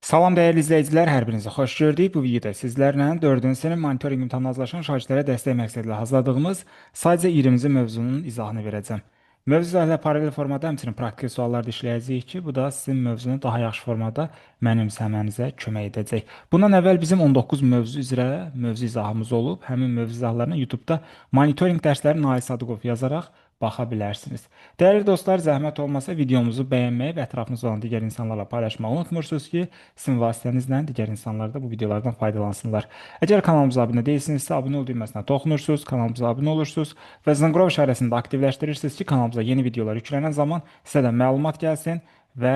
Salam dəyərli izləyicilər, hər birinizi xoş gördük. Bu videoda sizlərlə 4-cü sinif monitorinq imtahanına hazırlaşan şagirdlərə dəstək məqsədilə hazırladığımız sadəcə 20-ci mövzunun izahını verəcəm. Mövzu ilə paralel formada həmçinin praktiki suallar da işləyəcəyik ki, bu da sizin mövzunu daha yaxşı formada mənimsəmənizə kömək edəcək. Bundan əvvəl bizim 19 mövzu üzrə mövzu izahımız olub. Həmin mövzu izahlarına YouTube-da monitorinq dərsləri Nail Sadıqov yazaraq baxa bilərsiniz. Dəyərli dostlar, zəhmət olmasa videomuzu bəyənməyi və ətrafınızda olan digər insanlarla paylaşmağı unutmursunuz ki, sizin vasitənizlə digər insanlar da bu videolardan faydalansınlar. Əgər kanalımıza abunə deyilsinizsə, abunə ol düyməsinə toxunursunuz, kanalımıza abunə olursunuz və zınqrov işarəsini də aktivləşdirirsiniz ki, kanalımıza yeni videolar yüklənən zaman sizə də məlumat gəlsin və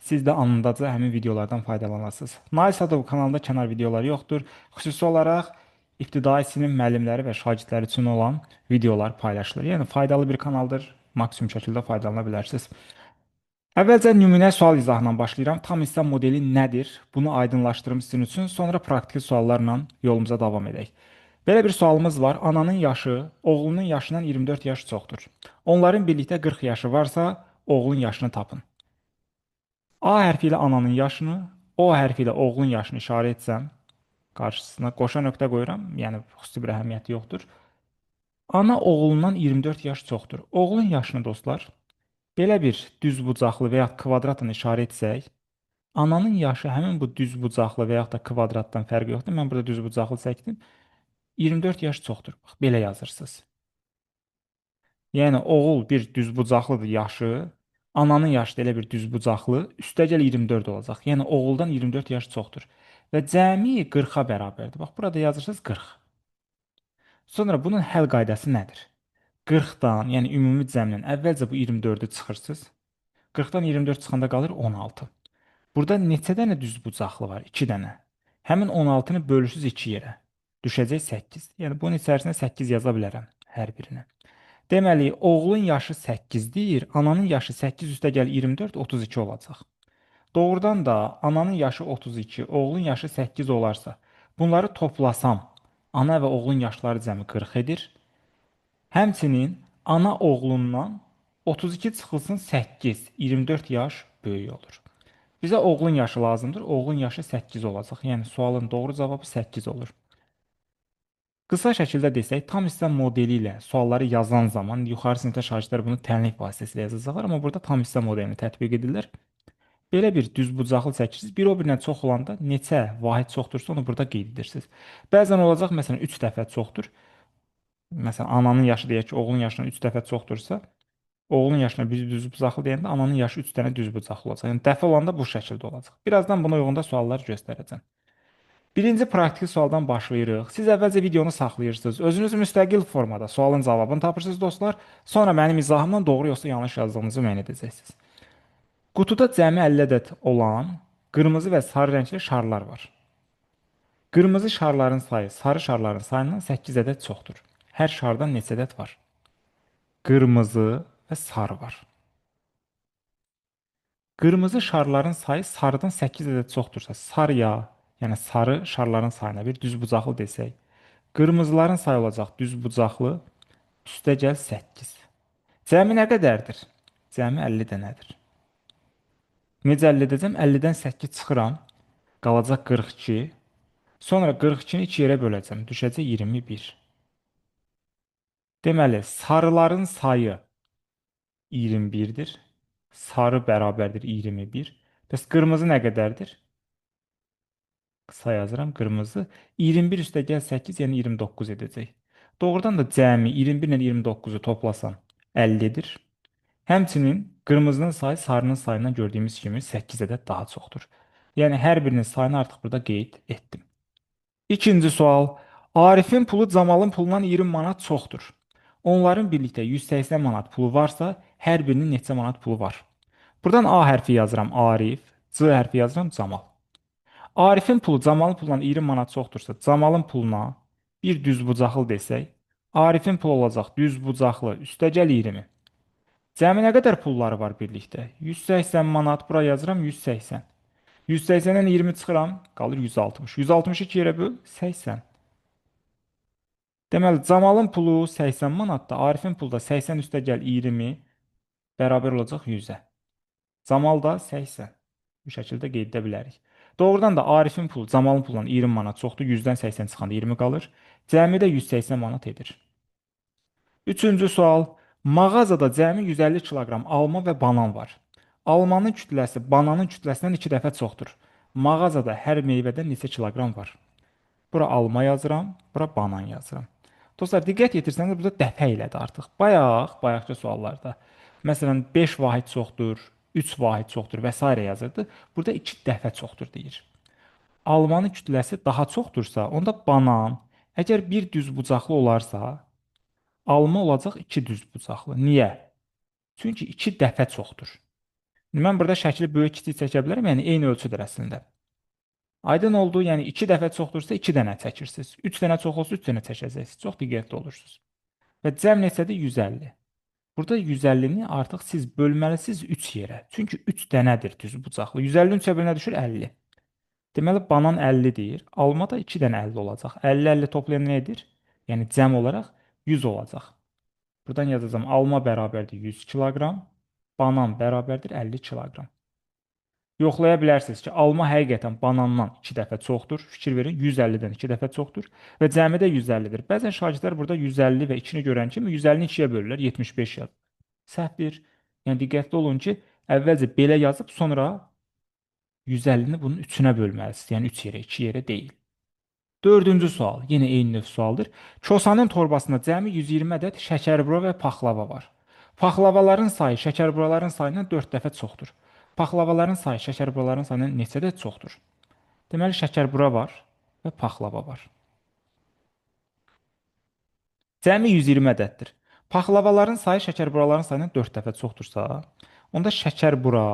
siz də anındaca həmin videolardan faydalanasınız. Nail Sadov kanalında kənar videolar yoxdur. Xüsusi olaraq ibtidai sinif müəllimləri və şagirdləri üçün olan videolar paylaşılır. Yəni faydalı bir kanaldır. Maksimum şəkildə faydalana bilərsiniz. Əvvəlcə nümunə sual izahından başlayıram. Tam hissə modeli nədir? Bunu aydınlaşdırım sizin üçün. Sonra praktiki suallarla yolumuza davam edək. Belə bir sualımız var. Ananın yaşı oğlunun yaşından 24 yaş çoxdur. Onların birlikdə 40 yaşı varsa, oğlun yaşını tapın. A hərfi ilə ananın yaşını, O hərfi ilə oğlun yaşını işarə etsəm, qarşısına qoşa nöqtə qoyuram. Yəni xüsusi bir əhəmiyyəti yoxdur. Ana oğlundan 24 yaş çoxdur. Oğlun yaşını dostlar, belə bir düzbucaqlı və ya kvadratla işarə etsək, ananın yaşı həmin bu düzbucaqlı və ya da kvadratdan fərqi yoxdur. Mən burada düzbucaqlı çəkdim. 24 yaş çoxdur. Bax, belə yazırsınız. Yəni oğul bir düzbucaqlıdır yaşı, ananın yaşı da elə bir düzbucaqlı, üstəgəl 24 olacaq. Yəni oğuldan 24 yaş çoxdur. Və cəmi 40-a bərabərdir. Bax, burada yazırsınız 40. Sonra bunun həll qaydası nədir? 40-dan, yəni ümumi cəmdən əvvəlcə bu 24-ü çıxırsınız. 40-dan 24 çıxanda qalır 16. Burada neçə dənə düzbucaqlı var? 2 dənə. Həmin 16-nı bölürsüz 2 yerə. Düşəcək 8. Yəni bunun içərisinə 8 yaza bilərəm hər birinə. Deməli, oğlun yaşı 8-dir, ananın yaşı 8 üstəgəl 24 32 olacaq. Doğrudan da ananın yaşı 32, oğlun yaşı 8 olarsa, bunları toplasam, ana və oğlun yaşları cəmi 40 edir. Həmçinin ana oğlundan 32 çıxılsın 8, 24 yaş böyük olur. Bizə oğlun yaşı lazımdır. Oğlun yaşı 8 olacaq. Yəni sualın doğru cavabı 8 olur. Qısa şəkildə desək, tam hissə modeli ilə sualları yazan zaman yuxarı sinifdə şagirdlər bunu tənlik vasitəsilə yazacaqlar, amma burada tam hissə modelini tətbiq edirlər. Belə bir düzbucaqlı çəkirsiniz. Bir o birindən çox olanda neçə vahid çoxdursa onu burada qeyd edirsiniz. Bəzən olacaq, məsələn, 3 dəfə çoxdur. Məsələn, ananın yaşı deyək ki, oğlun yaşından 3 dəfə çoxdursa, oğlun yaşına bir düzbucaqlı deyəndə ananın yaşı 3 dənə düzbucaqlı olacaq. Yəni dəfə olanda bu şəkildə olacaq. Birazdan buna uyğun da suallar göstərəcəm. Birinci praktiki sualdan başlayırıq. Siz əvvəlcə videonu saxlayırsınız. Özünüz müstəqil formada sualın cavabını tapırsınız dostlar. Sonra mənim izahımla doğru yoxsa yanlış yazdığınızı müəyyən edəcəksiniz. Qutuda cəmi 50 ədəd olan qırmızı və sarı rəngli şarlar var. Qırmızı şarların sayı sarı şarların sayından 8 ədəd çoxdur. Hər şardan neçə ədəd var? Qırmızı və sarı var. Qırmızı şarların sayı sarıdan 8 ədəd çoxdursa, sarıya, yəni sarı şarların sayına bir düzbucaqlı desək, qırmızıların sayı olacaq düzbucaqlı, üstəgəl 8. Cəmi nə qədərdir? Cəmi 50 dənədir. Necə əldə edəcəm? 50-dən 8 çıxıram, qalacaq 42. Sonra 42-ni 2 yerə böləcəm, düşəcək 21. Deməli, sarıların sayı 21-dir. Sarı bərabərdir 21. Bəs qırmızı nə qədərdir? Qısa yazıram, qırmızı 21 üstəgəl 8, yəni 29 edəcək. Doğrudan da cəmi 21 ilə 29-u toplasam 50-dir. Həmçinin qırmızının sayı sarının sayından gördüyümüz kimi 8 ədəd daha çoxdur. Yəni hər birinin sayını artıq burada qeyd etdim. İkinci sual. Arifin pulu Camalın pulundan 20 manat çoxdur. Onların birlikdə 180 manat pulu varsa, hər birinin neçə manat pulu var? Buradan A hərfi yazıram Arif, C hərfi yazıram Camal. Arifin pulu Camalın pulundan 20 manat çoxdursa, Camalın puluna bir düzbucaqlı desək, Arifin pulu olacaq düzbucaqlı üstəgəl 20. Cəmi nə qədər pulları var birlikdə? 180 manat, bura yazıram 180. 180-dən 20 çıxıram, qalır 160. 160-ı 2 yerə böl, 80. Deməli, Camalın pulu 80 manatda, Arifin pulu da 80 üstəgəl 20 bərabər olacaq 100-ə. Camal da 80. Bu şəkildə qeyd edə bilərik. Doğrudan da Arifin pulu Camalın pulundan 20 manat çoxdur. 100-dən 80 çıxanda 20 qalır. Cəmidə 180 manat edir. Üçüncü sual. Mağazada cəmi 150 kiloqram alma və banan var. Almanın kütləsi bananın kütləsindən 2 dəfə çoxdur. Mağazada hər meyvədən neçə kiloqram var? Bura alma yazıram, bura banan yazıram. Dostlar, diqqət yetirsəniz burada dəfə elədi artıq. Bayaqçı suallarda. Məsələn, 5 vahid çoxdur, 3 vahid çoxdur və s. yazırdı. Burada 2 dəfə çoxdur deyir. Almanın kütləsi daha çoxdursa, onda banan, əgər bir düz bucaqlı olarsa, alma olacaq 2 düz bucaqlı. Niyə? Çünki 2 dəfə çoxdur. Mən burada şəkli böyük kiçik çəkə bilərəm, yəni eyni ölçüdür əslində. Aydın oldu, yəni 2 dəfə çoxdursa 2 dənə çəkirsiniz. 3 dənə çox olsa 3 dənə çəkəcəksiniz. Çox diqqətli olursunuz. Və cəm neçədir? 150. Burada 150-ni artıq siz bölməlisiniz 3 yerə. Çünki 3 dənədir düz bucaqlı. 150-nin 3-ə bölünə düşür 50. Deməli banan 50 deyir. Alma da 2 dənə 50 olacaq. 50-50 toplayan nə edir? Yəni cəm olaraq 100 olacaq. Buradan yazacağım. Alma bərabərdir 100 kiloqram. Banan bərabərdir 50 kiloqram. Yoxlaya bilərsiniz ki, alma həqiqətən banandan 2 dəfə çoxdur. Fikir verin, 150-dən 2 dəfə çoxdur və cəmi də 150-dir. Bəzən şagirdlər burada 150 və 2-ni görən kimi 150-ni 2-yə bölürlər, 75 yazır. Səhvdir. Yəni diqqətli olun ki, əvvəlcə belə yazıb sonra 150-ni bunun 3-ünə bölməlisiniz. Yəni 3 yerə, 2 yerə deyil. Dördüncü sual, yenə eyni növ sualdır. Kosanın torbasında cəmi 120 ədəd şəkərbura və paxlava var. Paxlavaların sayı şəkərburaların sayından 4 dəfə çoxdur. Paxlavaların sayı şəkərburaların sayından neçə ədəd çoxdur? Deməli, şəkərbura var və paxlava var. Cəmi 120 ədəddir. Paxlavaların sayı şəkərburaların sayından 4 dəfə çoxdursa, onda şəkərbura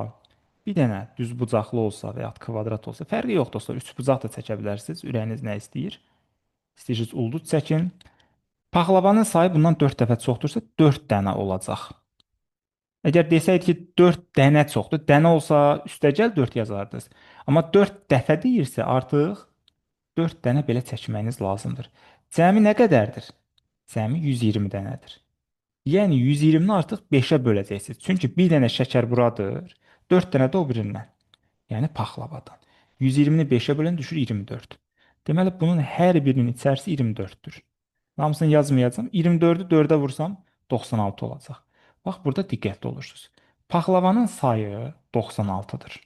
bir dənə düz bucaqlı olsa və ya kvadrat olsa, fərqi yox dostlar, 3 bucaq da çəkə bilərsiniz. Ürəyiniz nə istəyir? İstəyirsiniz ulduz çəkin. Paxlavanın sayı bundan 4 dəfə çoxdursa 4 dənə olacaq. Əgər desəydik ki 4 dənə çoxdur, dənə olsa üstəgəl 4 yazardınız. Amma 4 dəfə deyirsə artıq 4 dənə belə çəkməyiniz lazımdır. Cəmi nə qədərdir? Cəmi 120 dənədir. Yəni 120-ni artıq 5-ə böləcəksiniz. Çünki bir dənə şəkər buradır, 4 dənə də o birindən. Yəni paxlavadan. 120-ni 5-ə bölən düşür 24. Deməli bunun hər birinin içərisi 24-dür. Hamısını yazmayacağam. 24-ü 4-ə vursam 96 olacaq. Bax, burada diqqətli olursunuz. Paxlavanın sayı 96-dır.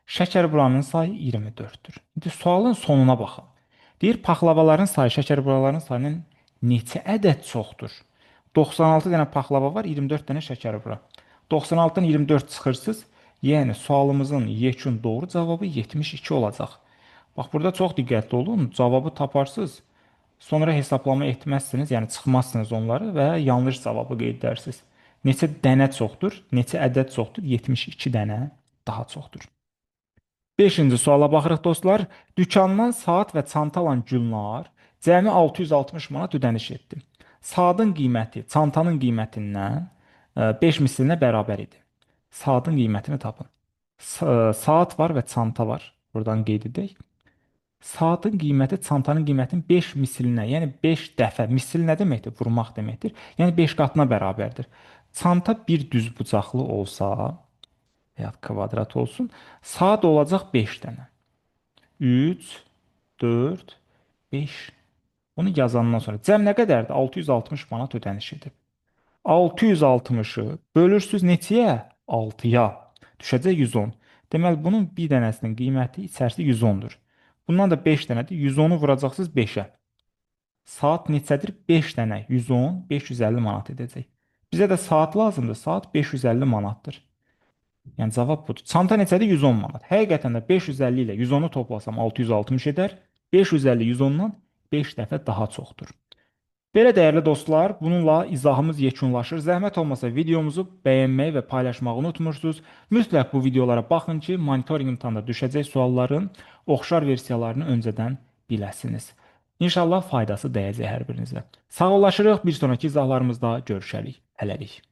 Şəkərburanın sayı 24-dür. İndi sualın sonuna baxın. Deyir, paxlavaların sayı şəkərburaların sayının neçə ədəd çoxdur? 96 dənə paxlava var, 24 dənə şəkərbura. 96-dan 24 çıxırsınız. Yəni, sualımızın yekun doğru cavabı 72 olacaq. Bax, burada çox diqqətli olun. Cavabı taparsınız. Sonra hesablama etməzsiniz, yəni çıxmazsınız onları və yanlış cavabı qeyd edərsiniz. Neçə dənə çoxdur? Neçə ədəd çoxdur? 72 dənə daha çoxdur. 5-ci suala baxırıq dostlar. Dükandan saat və çanta alan Gülnar cəmi 660 manat ödəniş etdi. Saatın qiyməti çantanın qiymətindən 5 mislinə bərabər idi. Saatın qiymətini tapın. Saat var və çanta var. Buradan qeyd edək. Saatın qiyməti çantanın qiymətinin 5 mislinə, yəni 5 dəfə. Misil nə deməkdir? Vurmaq deməkdir. Yəni 5 qatına bərabərdir. Çanta bir düz bucaqlı olsa, və ya kvadrat olsun, saat olacaq 5 dənə. 3, 4, 5. Onu yazandan sonra cəm nə qədərdir? 660 manat ödəniş edib. 660-ı bölürsüz neçəyə? 6-ya. Düşəcək 110. Deməli, bunun bir dənəsinin qiyməti içərisi 110-dur. Bundan da 5 dənədir. 110-u vuracaqsınız 5-ə. Saat neçədir? 5 dənə. 110, 550 manat edəcək. Bizə də saat lazımdır. Saat 550 manatdır. Yəni cavab budur. Çanta neçədir? 110 manat. Həqiqətən də 550 ilə 110-u toplasam 660 edər. 550 110-dan 5 dəfə daha çoxdur. Belə dəyərli dostlar, bununla izahımız yekunlaşır. Zəhmət olmasa videomuzu bəyənməyi və paylaşmağı unutmursunuz. Mütləq bu videolara baxın ki, monitorinq imtahanda düşəcək sualların oxşar versiyalarını öncədən biləsiniz. İnşallah faydası dəyəcək hər birinizə. Sağollaşırıq, bir sonraki izahlarımızda görüşərik. Hələlik.